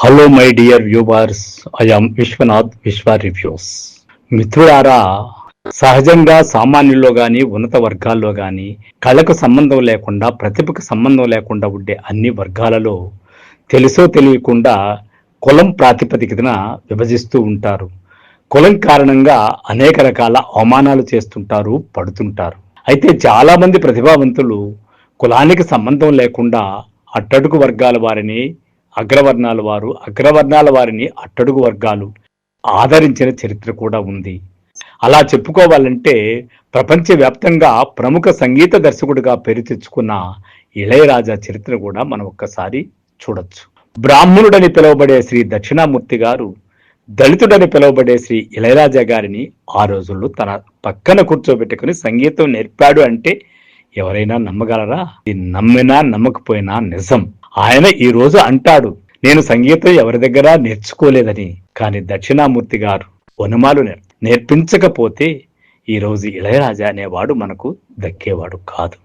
Hello my dear viewers, I am Vishwanath Vishwa reviews. మిత్రులారా, సహజంగా సామాన్యుల్లో గాని ఉన్నత వర్గాల్లో గాని కళకు సంబంధం లేకుండా, ప్రతిభకు సంబంధం లేకుండా ఉండే అన్ని వర్గాలలో తెలుసో తెలియకుండా కులం ప్రాతిపదికన విభజిస్తూ ఉంటారు. కులం కారణంగా అనేక రకాల అవమానాలు చేస్తుంటారు, పడుతుంటారు. అయితే చాలా మంది ప్రతిభావంతులు కులానికి సంబంధం లేకుండా అట్టడుగు వర్గాల వారిని, అగ్రవర్ణాల వారిని అట్టడుగు వర్గాలు ఆదరించిన చరిత్ర కూడా ఉంది. అలా చెప్పుకోవాలంటే ప్రపంచవ్యాప్తంగా ప్రముఖ సంగీత దర్శకుడిగా పేరు తెచ్చుకున్న ఇళయరాజా చరిత్ర కూడా మనం ఒక్కసారి చూడొచ్చు. బ్రాహ్మణుడని పిలువబడే శ్రీ దక్షిణామూర్తి గారు, దళితుడని పిలువబడే శ్రీ ఇళయరాజా గారిని ఆ రోజుల్లో తన పక్కన కూర్చోబెట్టుకుని సంగీతం నేర్పాడు అంటే ఎవరైనా నమ్మగలరా? ఇది నమ్మినా నమ్మకపోయినా నిజం. ఆయన ఈ రోజు అంటాడు, నేను సంగీతం ఎవరి దగ్గర నేర్చుకోలేదని. కానీ దక్షిణామూర్తి గారు వనమాలు నేర్పించకపోతే ఈ రోజు ఇళయరాజా అనేవాడు మనకు దక్కేవాడు కాదు.